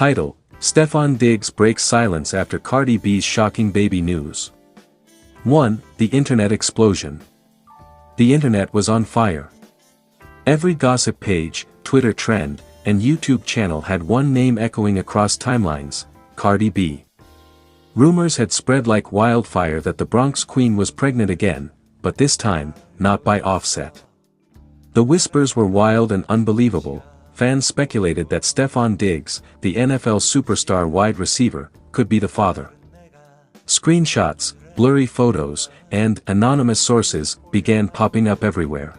Title: Stefon Diggs breaks silence after Cardi B's shocking baby news. 1. The Internet explosion. The internet was on fire. Every gossip page, Twitter trend, and YouTube channel had one name echoing across timelines: Cardi B. Rumors had spread like wildfire that the Bronx Queen was pregnant again, but this time, not by Offset. The whispers were wild and unbelievable. Fans speculated that Stefon Diggs, the NFL superstar wide receiver, could be the father. Screenshots, blurry photos, and anonymous sources began popping up everywhere.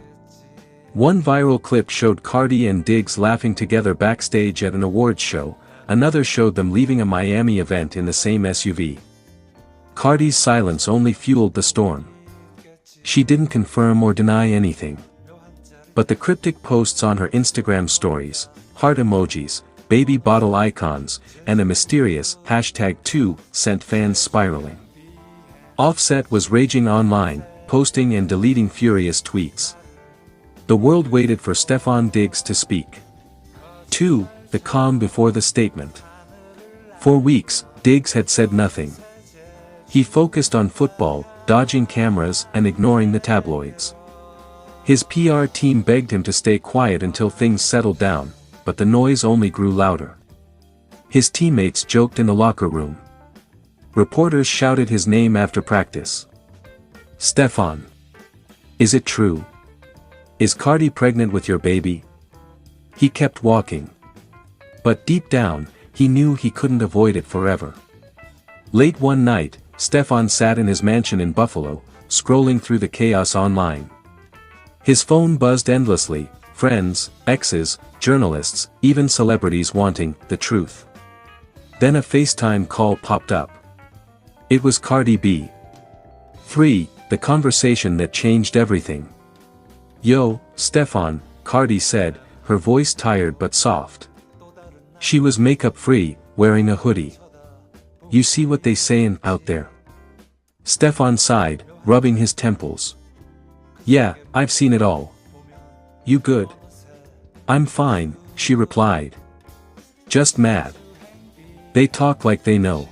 One viral clip showed Cardi and Diggs laughing together backstage at an awards show, another showed them leaving a Miami event in the same SUV. Cardi's silence only fueled the storm. She didn't confirm or deny anything. But the cryptic posts on her Instagram stories, heart emojis, baby bottle icons, and a mysterious #2 sent fans spiraling. Offset was raging online, posting and deleting furious tweets. The world waited for Stefon Diggs to speak. 2. The calm before the statement. For weeks, Diggs had said nothing. He focused on football, dodging cameras and ignoring the tabloids. His PR team begged him to stay quiet until things settled down, but the noise only grew louder. His teammates joked in the locker room. Reporters shouted his name after practice. Stefon. Is it true? Is Cardi pregnant with your baby? He kept walking. But deep down, he knew he couldn't avoid it forever. Late one night, Stefon sat in his mansion in Buffalo, scrolling through the chaos online. His phone buzzed endlessly, friends, exes, journalists, even celebrities wanting the truth. Then a FaceTime call popped up. It was Cardi B. 3. The conversation that changed everything. Yo, Stefon, Cardi said, her voice tired but soft. She was makeup-free, wearing a hoodie. You see what they sayin' out there? Stefon sighed, rubbing his temples. Yeah, I've seen it all. You good? I'm fine, she replied. Just mad. They talk like they know.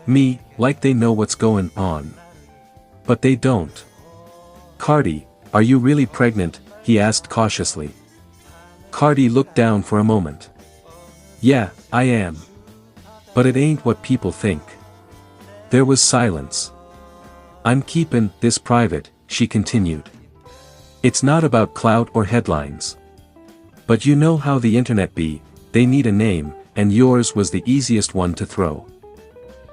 Me, like they know what's going on. But they don't. Cardi, are you really pregnant? He asked cautiously. Cardi looked down for a moment. Yeah, I am. But it ain't what people think. There was silence. I'm keepin' this private, she continued. It's not about clout or headlines. But you know how the internet be, they need a name, and yours was the easiest one to throw.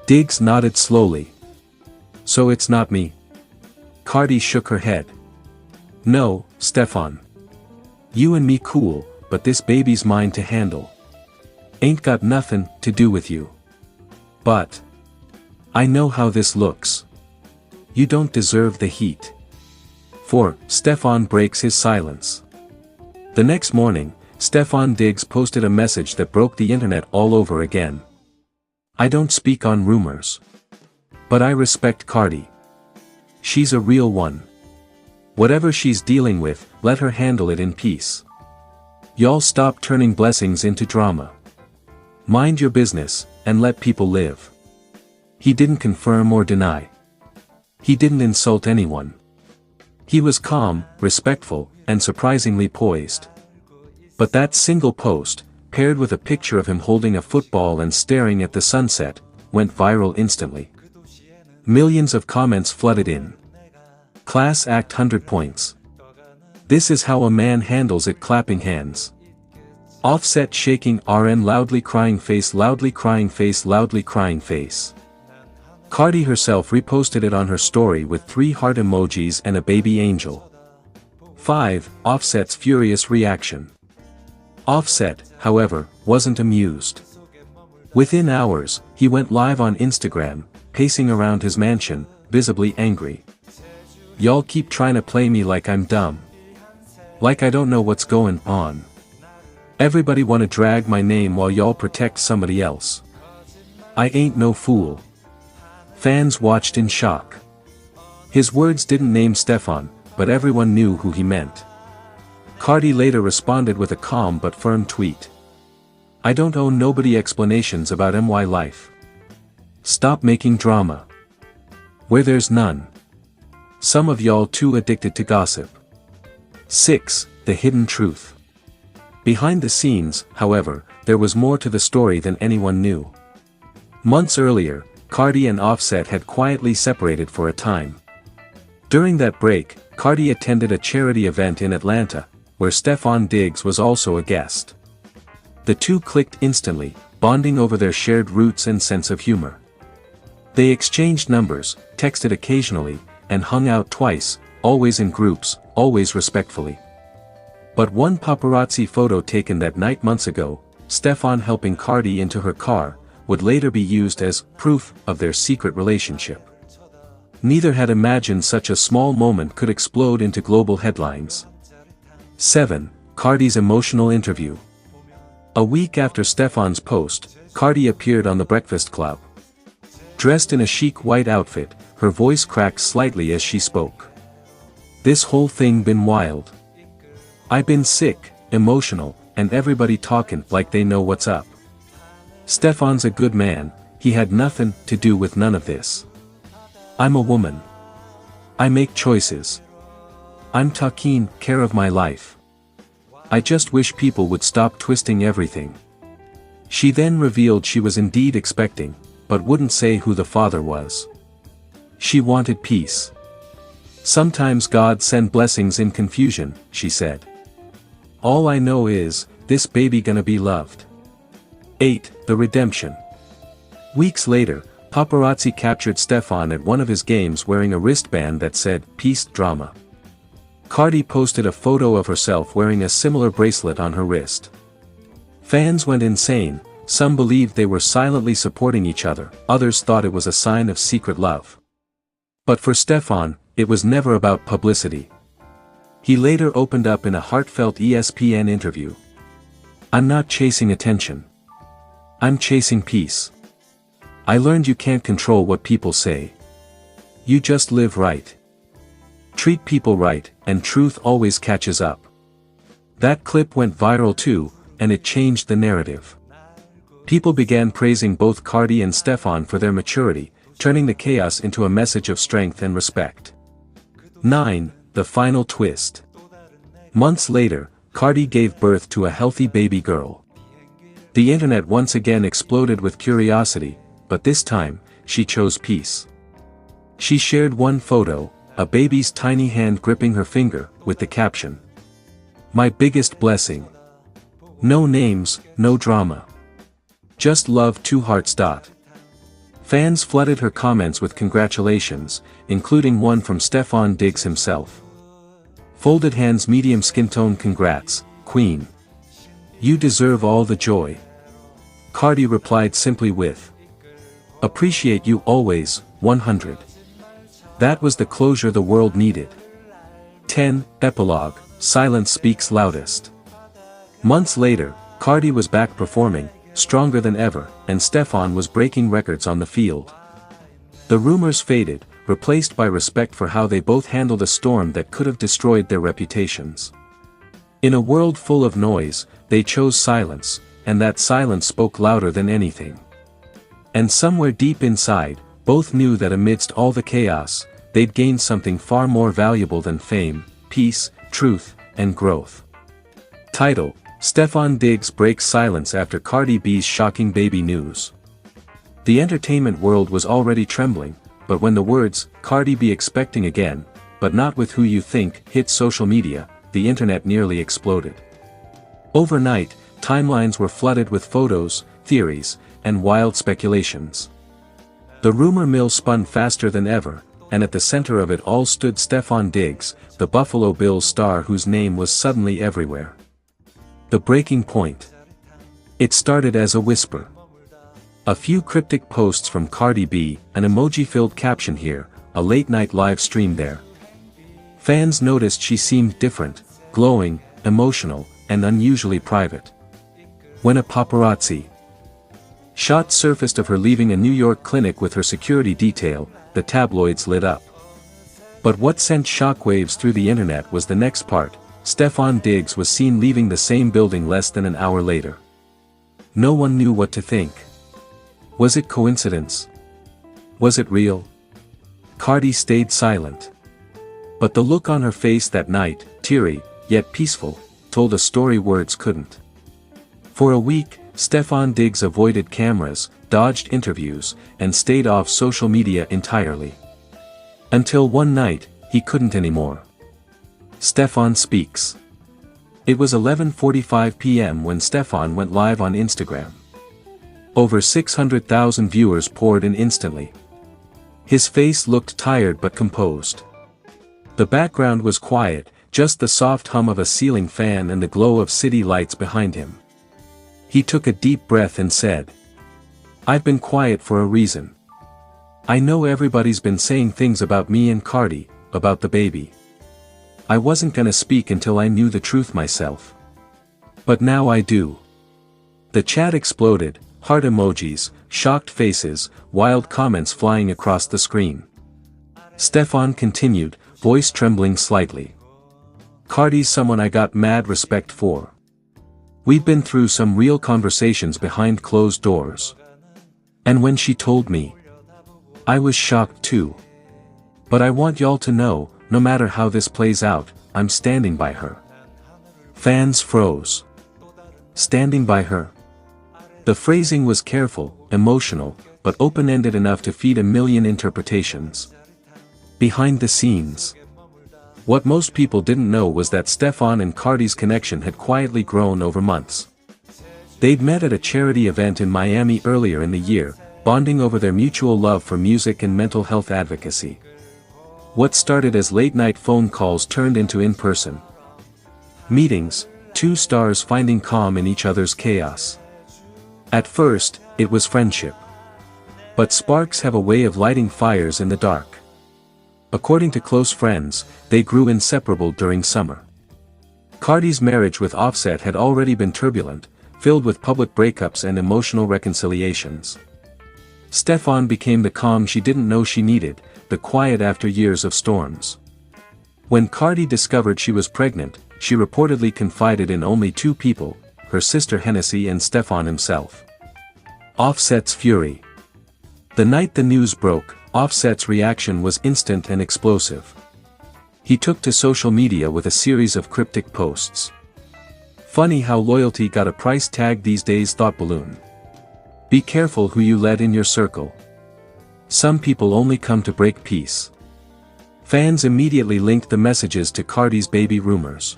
Diggs nodded slowly. So it's not me? Cardi shook her head. No, Stefon. You and me cool, but this baby's mine to handle. Ain't got nothing to do with you. But I know how this looks. You don't deserve the heat. 4. Stefon breaks his silence. The next morning, Stefon Diggs posted a message that broke the internet all over again. I don't speak on rumors. But I respect Cardi. She's a real one. Whatever she's dealing with, let her handle it in peace. Y'all stop turning blessings into drama. Mind your business, and let people live. He didn't confirm or deny. He didn't insult anyone. He was calm, respectful, and surprisingly poised. But that single post, paired with a picture of him holding a football and staring at the sunset, went viral instantly. Millions of comments flooded in. Class act 100 points. This is how a man handles it, clapping hands. Offset shaking RN loudly crying face, loudly crying face, loudly crying face. Cardi herself reposted it on her story with 3 heart emojis and a baby angel. 5. Offset's furious reaction. Offset, however, wasn't amused. Within hours, he went live on Instagram, pacing around his mansion, visibly angry. Y'all keep trying to play me like I'm dumb. Like I don't know what's going on. Everybody wanna drag my name while y'all protect somebody else. I ain't no fool. Fans watched in shock. His words didn't name Stefon, but everyone knew who he meant. Cardi later responded with a calm but firm tweet. I don't owe nobody explanations about my life. Stop making drama. Where there's none. Some of y'all too addicted to gossip. 6. The hidden truth. Behind the scenes, however, there was more to the story than anyone knew. Months earlier, Cardi and Offset had quietly separated for a time. During that break, Cardi attended a charity event in Atlanta, where Stefon Diggs was also a guest. The two clicked instantly, bonding over their shared roots and sense of humor. They exchanged numbers, texted occasionally, and hung out twice, always in groups, always respectfully. But one paparazzi photo taken that night months ago, Stefon helping Cardi into her car, would later be used as proof of their secret relationship. Neither had imagined such a small moment could explode into global headlines. 7. Cardi's emotional interview. A week after Stefon's post, Cardi appeared on The Breakfast Club. Dressed in a chic white outfit, her voice cracked slightly as she spoke. This whole thing been wild. I been sick, emotional, and everybody talking like they know what's up. Stefon's a good man, he had nothing to do with none of this. I'm a woman. I make choices. I'm taking care of my life. I just wish people would stop twisting everything. She then revealed she was indeed expecting, but wouldn't say who the father was. She wanted peace. Sometimes God send blessings in confusion, she said. All I know is, this baby gonna be loved. 8. The redemption. Weeks later, paparazzi captured Stefon at one of his games wearing a wristband that said, "Peace Drama." Cardi posted a photo of herself wearing a similar bracelet on her wrist. Fans went insane, some believed they were silently supporting each other, others thought it was a sign of secret love. But for Stefon, it was never about publicity. He later opened up in a heartfelt ESPN interview. I'm not chasing attention. I'm chasing peace. I learned you can't control what people say. You just live right. Treat people right, and truth always catches up. That clip went viral too, and it changed the narrative. People began praising both Cardi and Stefon for their maturity, turning the chaos into a message of strength and respect. 9. The final twist. Months later, Cardi gave birth to a healthy baby girl. The internet once again exploded with curiosity, but this time, she chose peace. She shared one photo, a baby's tiny hand gripping her finger, with the caption, "My biggest blessing." No names, no drama. Just love, 2 hearts. Fans flooded her comments with congratulations, including one from Stefon Diggs himself. Folded hands, medium skin tone. Congrats, Queen. You deserve all the joy. Cardi replied simply with, "Appreciate you always, 100. That was the closure the world needed. 10. Epilogue, silence speaks loudest. Months later, Cardi was back performing, stronger than ever, and Stefon was breaking records on the field. The rumors faded, replaced by respect for how they both handled a storm that could have destroyed their reputations. In a world full of noise, they chose silence, and that silence spoke louder than anything. And somewhere deep inside, both knew that amidst all the chaos, they'd gained something far more valuable than fame, peace, truth, and growth. Title: Stefon Diggs breaks silence after Cardi B's shocking baby news. The entertainment world was already trembling, but when the words, "Cardi B expecting again, but not with who you think," hit social media, the internet nearly exploded. Overnight, timelines were flooded with photos, theories, and wild speculations. The rumor mill spun faster than ever, and at the center of it all stood Stefon Diggs, the Buffalo Bills star whose name was suddenly everywhere. The breaking point. It started as a whisper. A few cryptic posts from Cardi B, an emoji-filled caption here, a late-night live stream there. Fans noticed she seemed different, glowing, emotional, and unusually private. When a paparazzi shot surfaced of her leaving a New York clinic with her security detail, the tabloids lit up. But what sent shockwaves through the internet was the next part. Stefon Diggs was seen leaving the same building less than an hour later. No one knew what to think. Was it coincidence? Was it real? Cardi stayed silent. But the look on her face that night, teary, yet peaceful, told a story words couldn't. For a week, Stefon Diggs avoided cameras, dodged interviews, and stayed off social media entirely. Until one night, he couldn't anymore. Stefon speaks. It was 11:45 p.m. when Stefon went live on Instagram. Over 600,000 viewers poured in instantly. His face looked tired but composed. The background was quiet, just the soft hum of a ceiling fan and the glow of city lights behind him. He took a deep breath and said, "I've been quiet for a reason. I know everybody's been saying things about me and Cardi, about the baby. I wasn't gonna speak until I knew the truth myself. But now I do." The chat exploded, heart emojis, shocked faces, wild comments flying across the screen. Stefon continued, voice trembling slightly. "Cardi's someone I got mad respect for. We've been through some real conversations behind closed doors. And when she told me, I was shocked too. But I want y'all to know, no matter how this plays out, I'm standing by her." Fans froze. Standing by her? The phrasing was careful, emotional, but open-ended enough to feed a million interpretations. Behind the scenes. What most people didn't know was that Stefon and Cardi's connection had quietly grown over months. They'd met at a charity event in Miami earlier in the year, bonding over their mutual love for music and mental health advocacy. What started as late-night phone calls turned into in-person meetings, two stars finding calm in each other's chaos. At first, it was friendship. But sparks have a way of lighting fires in the dark. According to close friends, they grew inseparable during summer. Cardi's marriage with Offset had already been turbulent, filled with public breakups and emotional reconciliations. Stefon became the calm she didn't know she needed, the quiet after years of storms. When Cardi discovered she was pregnant, she reportedly confided in only two people, her sister Hennessy and Stefon himself. Offset's fury. The night the news broke, Offset's reaction was instant and explosive. He took to social media with a series of cryptic posts. "Funny how loyalty got a price tag these days, thought balloon. Be careful who you let in your circle. Some people only come to break peace." Fans immediately linked the messages to Cardi's baby rumors.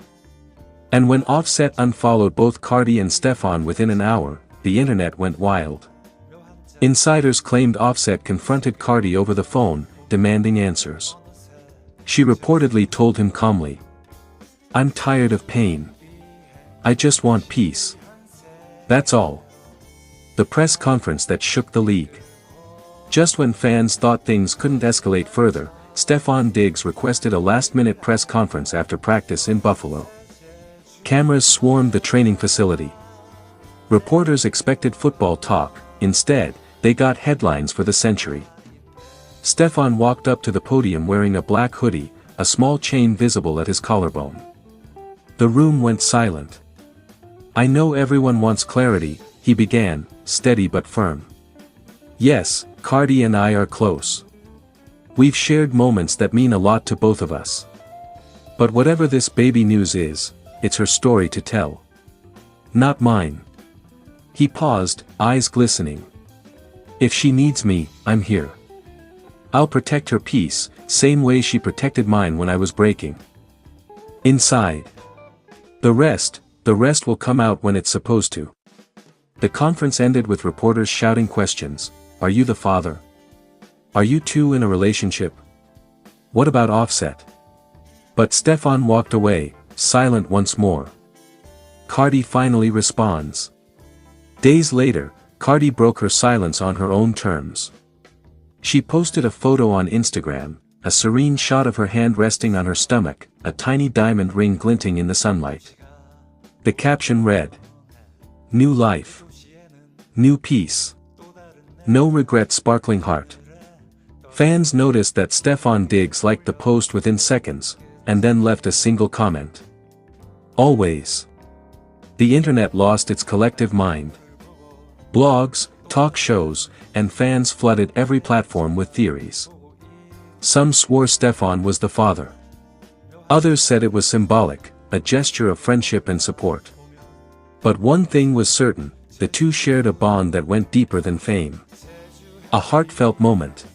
And when Offset unfollowed both Cardi and Stefon within an hour, the internet went wild. Insiders claimed Offset confronted Cardi over the phone, demanding answers. She reportedly told him calmly, "I'm tired of pain. I just want peace. That's all." The press conference that shook the league. Just when fans thought things couldn't escalate further, Stefon Diggs requested a last-minute press conference after practice in Buffalo. Cameras swarmed the training facility. Reporters expected football talk, instead, they got headlines for the century. Stefon walked up to the podium wearing a black hoodie, a small chain visible at his collarbone. The room went silent. "I know everyone wants clarity," he began, steady but firm. "Yes, Cardi and I are close. We've shared moments that mean a lot to both of us. But whatever this baby news is, it's her story to tell. Not mine." He paused, eyes glistening. "If she needs me, I'm here. I'll protect her peace, same way she protected mine when I was breaking. Inside. The rest will come out when it's supposed to." The conference ended with reporters shouting questions. "Are you the father? Are you two in a relationship? What about Offset?" But Stefon walked away, silent once more. Cardi finally responds. Days later, Cardi broke her silence on her own terms. She posted a photo on Instagram, a serene shot of her hand resting on her stomach, a tiny diamond ring glinting in the sunlight. The caption read, "New life. New peace. No regret, sparkling heart." Fans noticed that Stefon Diggs liked the post within seconds, and then left a single comment. Always. The internet lost its collective mind. Blogs, talk shows, and fans flooded every platform with theories. Some swore Stefon was the father. Others said it was symbolic, a gesture of friendship and support. But one thing was certain, the two shared a bond that went deeper than fame. A heartfelt moment.